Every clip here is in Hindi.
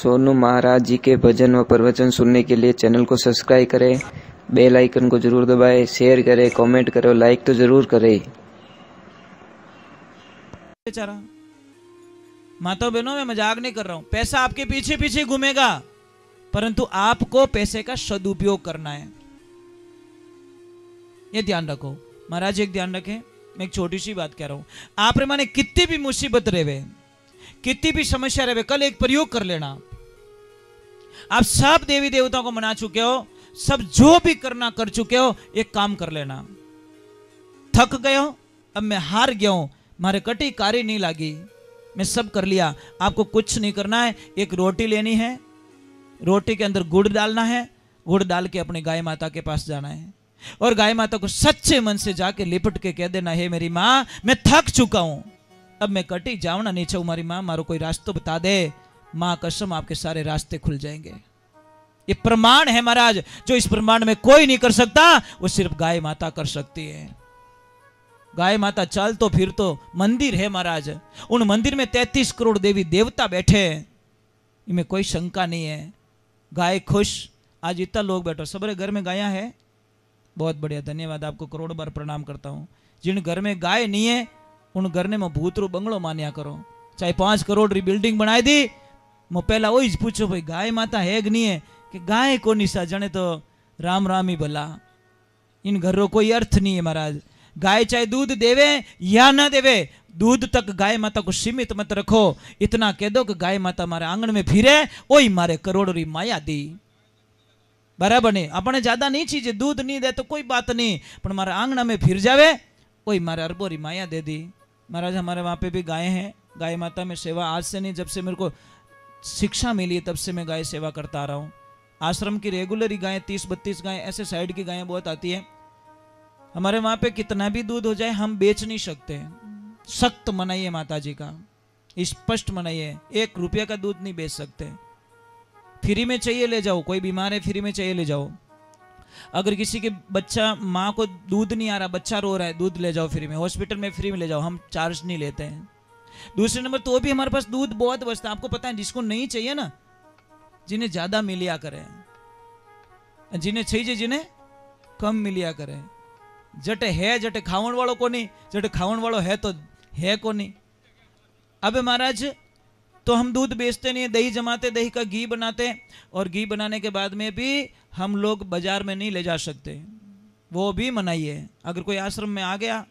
सोनू महाराज जी के भजन व प्रवचन सुनने के लिए चैनल को सब्सक्राइब करें, बेल आइकन को जरूर दबाएं, शेयर करें, कमेंट करें, लाइक तो जरूर करें। बेचारा माता बहनों, मैं मजाक नहीं कर रहा हूं। पैसा आपके पीछे पीछे घूमेगा, परंतु आपको पैसे का सदुपयोग करना है, ये ध्यान रखो। महाराज एक ध्यान रखें, मैं एक छोटी सी बात कह रहा हूं। आप रे माने कितनी भी मुसीबत रहे, कितनी भी समस्या रहे, कल एक प्रयोग कर लेना। आप सब देवी देवताओं को मना चुके हो, सब जो भी करना कर चुके हो, एक काम कर लेना। थक गए हो, अब मैं हार गया हूं, मारे कटी कारी नहीं लगी, मैं सब कर लिया। आपको कुछ नहीं करना है, एक रोटी लेनी है, रोटी के अंदर गुड़ डालना है, गुड़ डाल के अपनी गाय माता के पास जाना है और गाय माता को सच्चे मन से जाके लिपट के कह देना, हे मेरी माँ, मैं थक चुका हूं, अब मैं कटी जाऊं ना नीचे, मारी माँ मारो कोई रास्ता बता दे। माँ कसम आपके सारे रास्ते खुल जाएंगे। ये प्रमाण है महाराज, जो इस प्रमाण में कोई नहीं कर सकता, वो सिर्फ गाय माता कर सकती है। गाय माता चल तो फिर तो मंदिर है महाराज, उन मंदिर में 33 करोड़ देवी देवता बैठे, इनमें कोई शंका नहीं है। गाय खुश, आज इतना लोग बैठो, सबरे घर में गाया है, बहुत बढ़िया, धन्यवाद, आपको करोड़ बार प्रणाम करता हूं। जिन घर में गाय नहीं है, उन घर ने मैं भूतरू बंगलो मान्या करो, चाहे 5 करोड़ री बिल्डिंग बनाई दी, मैं पहला वही पूछो भाई गाय माता है कि नहीं है, कि गाय को निशा जने तो राम राम ही भला। इन घरों कोई अर्थ नहीं है महाराज। गाय चाहे दूध देवे या ना देवे, दूध तक गाय माता को सीमित मत रखो। इतना कह दो कि गाय माता मारे आंगन में फिरे, ओही मारे करोड़ री माया दी, बराबर नहीं। अपने ज्यादा नहीं चाहिए, दूध नहीं दे तो कोई बात नहीं, पर हमारे आंगना में फिर जावे, वही मारे अरबों री माया दे दी। महाराज हमारे वहां पे भी गाय हैं, गाय माता में सेवा आज से नहीं, जब से मेरे को शिक्षा मिली है तब से मैं गाय सेवा करता आ रहा हूँ। आश्रम की रेगुलर ही गायें 30-32 गायें, ऐसे साइड की गायें बहुत आती है। हमारे वहां पे कितना भी दूध हो जाए हम बेच नहीं सकते, सख्त मनाही है माता जी का, स्पष्ट मनाही है, 1 रुपया का दूध नहीं बेच सकते। फ्री में चाहिए ले जाओ, कोई बीमार है फ्री में चाहिए ले जाओ। अगर किसी के बच्चा, माँ को दूध नहीं आ रहा, बच्चा रो रहा है, दूध ले जाओ फ्री में, हॉस्पिटल में फ्री में ले जाओ, हम चार्ज नहीं लेते हैं। दूसरे नंबर तो भी हमारे पास दूध बहुत बचता है, आपको पता है, जिसको नहीं चाहिए ना, जिन्हें ज्यादा मिलिया करे, जिन्हें चाहिए जिन्हें कम मिलिया करे। जटे है जटे खावन वालों को नहीं, जटे खावन वालों है तो है को नहीं। अब महाराज तो हम दूध बेचते नहीं, दही जमाते, दही का घी बनाते, और घी बनाने के बाद में भी हम लोग बाजार में नहीं ले जा सकते, वो भी मनाही है। अगर कोई आश्रम में आ गया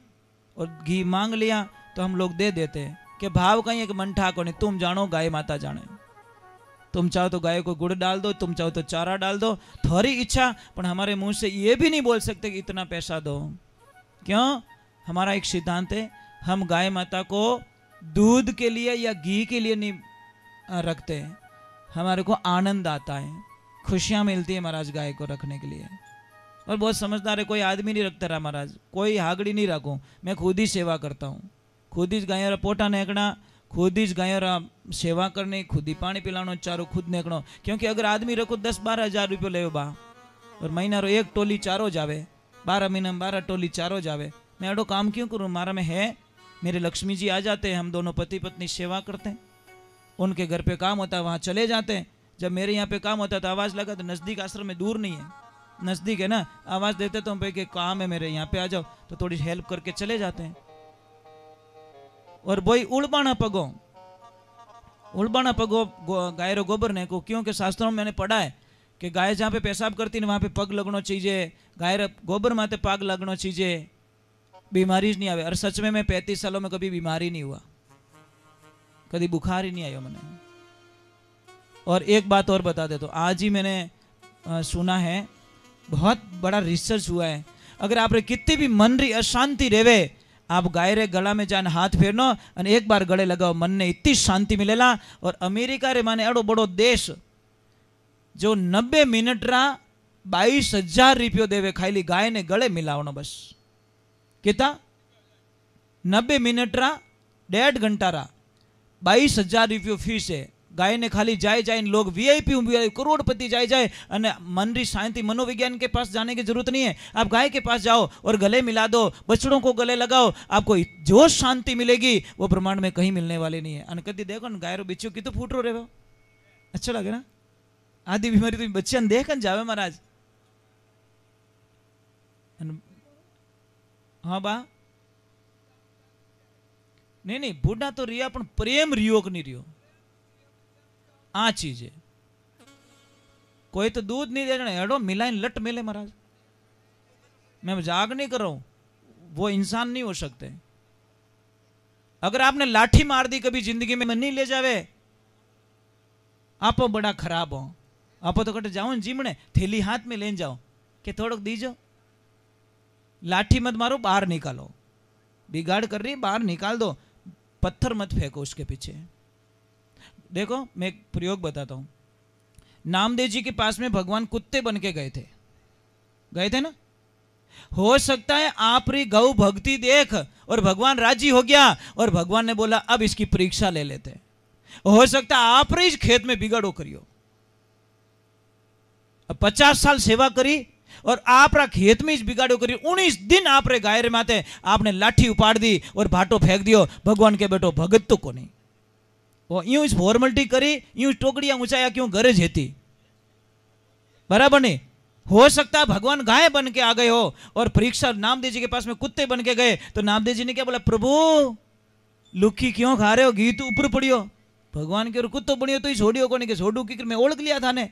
और घी मांग लिया तो हम लोग दे देते हैं कि भाव कहीं एक मंठा को नहीं, तुम जानो गाय माता जाने। तुम चाहो तो गाय को गुड़ डाल दो, तुम चाहो तो चारा डाल दो, थोड़ी इच्छा, पर हमारे मुंह से ये भी नहीं बोल सकते कि इतना पैसा दो। क्यों? हमारा एक सिद्धांत है, हम गाय माता को दूध के लिए या घी के लिए नहीं रखते हैं, हमारे को आनंद आता है, खुशियां मिलती है महाराज गाय को रखने के लिए। और बहुत समझदार है, कोई आदमी नहीं रखता रहा महाराज, कोई हागड़ी नहीं रखूं, मैं खुद ही सेवा करता हूँ, खुद ही गायों पोटा नेकना, खुद ही गायों सेवा करनी, खुद ही पानी पिलानो, चारो खुद नेकनो। क्योंकि अगर आदमी रखो 10-12 हज़ार रुपये ले बा, और महीना रो 1 टोली चारो जावे, 12 महीना में 12 टोली चारो जावे, मैं एडो काम क्यों करूँ? मारा में है, मेरे लक्ष्मी जी आ जाते हैं, हम दोनों पति पत्नी सेवा करते हैं, उनके घर पे काम होता है वहाँ चले जाते हैं, जब मेरे यहाँ पे काम होता है तो आवाज़ लगा, तो नज़दीक आश्रम में, दूर नहीं है, नज़दीक है ना, आवाज़ देते तो हम पे काम है मेरे यहाँ पे आ जाओ, तो थोड़ी हेल्प करके चले जाते हैं। और वही उड़बाना पगो गाय रो गोबर ने को, क्योंकि शास्त्रों में मैंने पढ़ा है कि गाय जहाँ पे पेशाब करती है वहाँ पे पग लगना चाहिए, गाय गोबर माते पग लगना चाहिए, बीमारी नहीं आवे। और सच में मैं 35 सालों में कभी बीमारी नहीं हुआ, कभी बुखार ही नहीं आया मैंने। और एक बात और बता दे, तो आज ही मैंने सुना है, बहुत बड़ा रिसर्च हुआ है, अगर आप कितनी भी मन री अशांति रेवे, आप गाय रे गला में जान हाथ फेरनो और एक बार गले लगाओ, मन ने इतनी शांति मिलेला। और अमेरिका रे माने एडो बड़ो देश जो 90 मिनट रा 22,000 रुपयो देवे खाली गाय ने गले मिलावनो, बस कितना 90 मिनट रा 1.5 घंटा रा 22,000 रुपयो फीस है। गाय ने खाली जाए जाए लोग वीआईपी करोड़पति जाए जाए, मन री शांति, मनोविज्ञान के पास जाने की जरूरत नहीं है, आप गाय के पास जाओ और गले मिला दो, बछड़ों को गले लगाओ, आपको जो शांति मिलेगी वो ब्रह्मांड में कहीं मिलने वाली नहीं है। अन कदी देखो गाय रो बिच्छू की तो फूट रो रहे, अच्छा लगे ना? आधी बीमारी तो बच्चे देख जावे महाराज। हाँ बा नहीं नहीं बूढ़ा तो रिया पण प्रेम रियो कि नहीं रियो, आ चीज है। कोई तो दूध नहीं दे हेडो मिलाइन लट मिले महाराज। मैं मजाक नहीं कर रहा हूं, वो इंसान नहीं हो सकते। अगर आपने लाठी मार दी कभी जिंदगी में नहीं ले जावे, आप बड़ा खराब हो। आप तो कटे जाओ जीमने थैली हाथ में लेन जाओ कि थोड़क दीजो, लाठी मत मारो, बाहर निकालो। बिगाड़ कर रही बाहर निकाल दो, पत्थर मत फेंको उसके पीछे। देखो मैं एक प्रयोग बताता हूं। नामदेव जी के पास में भगवान कुत्ते बन के गए थे ना। हो सकता है आप री गौ भक्ति देख और भगवान राजी हो गया और भगवान ने बोला अब इसकी परीक्षा ले लेते। हो सकता है आप री खेत में बिगाड़ो करियो, 50 साल सेवा करी और आप रा खेत में इस बिगाड़ो करी। 19 दिन आप रे गाय रे माते आपने लाठी उपाड़ दी और भाटो फेंक दियो। भगवान के बेटो भगत तो को नहीं, वो यूं इस फॉर्मेलिटी करी, यूं टोकड़ियां ऊंचाया क्यों गरज हेती, बराबर नहीं। हो सकता है भगवान गाय बन के आ गए हो और परीक्षा नामदेव जी के पास में कुत्ते बन के गए तो नामदेव जी ने क्या बोला, प्रभु लुखी क्यों खा रहे हो, घी तो ऊपर पड़ियो। भगवान के कुत्तो बनियो तो ही छोड़ियो को नहीं कि छोड़ू की मैं ओढ़ लिया था ने।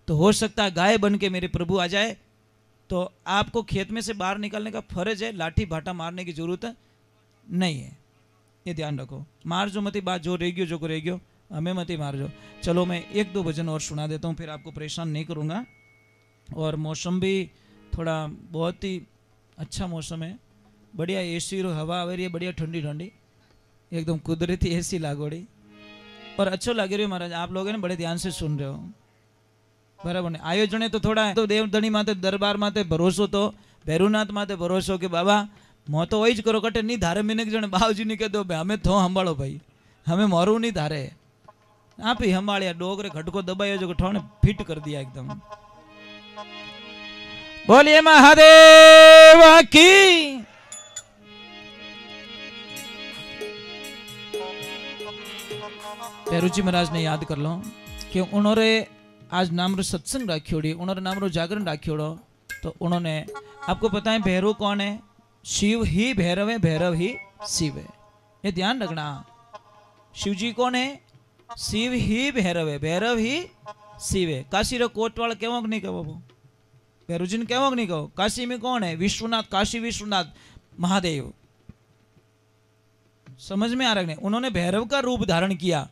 तो हो सकता है गाय बन के मेरे प्रभु आ जाए तो आपको खेत में से बाहर निकालने का फर्ज है, लाठी भाटा मारने की जरूरत नहीं है। ये ध्यान रखो, मार जो मती बात जो रहेगी जो रहेगी हमें मती मार जो। चलो मैं 1-2 भजन और सुना देता हूँ, फिर आपको परेशान नहीं करूँगा। और मौसम भी थोड़ा बहुत ही अच्छा मौसम है, बढ़िया एसी हवा आ रही है, बढ़िया ठंडी ठंडी एकदम कुदरती एसी लागोड़ी और अच्छो लग रही है महाराज। आप लोग बड़े ध्यान से सुन रहे हो, बराबर ने। आयोजन तो थोड़ा तो देवधनी माते दरबार माते भरोसो तो भैरुनाथ माते भरोसो के बाबा मो तो वही करो कटे नहीं धारे मिनक जने बाबूजी ने कह दो हमें थो संभालो भाई, हमें मोरू नहीं धारे, आप ही संभालिया। डोगरे घटको दबायो जो ठोने फिट कर दिया एकदम। बोलिए महादेव की। पेरुजी महाराज ने याद कर लो कि उन्होंने आज नाम रो सत्संग राखियोड़ी, उन्होंने नाम रो जागरण राखियोड़ो। तो उन्होंने आपको पता है भैरव कौन है, शिव ही भैरव है, भैरव ही शिव है, ये ध्यान रखना। शिव जी कौन है, शिव ही भैरव है, भैरव ही शिव है। काशी रो कोटवाल केवो नहीं कहो, भैरव जी ने केवो नहीं कहो। काशी में कौन है, विश्वनाथ, काशी विश्वनाथ महादेव। समझ में आ रहा है, उन्होंने भैरव का रूप धारण किया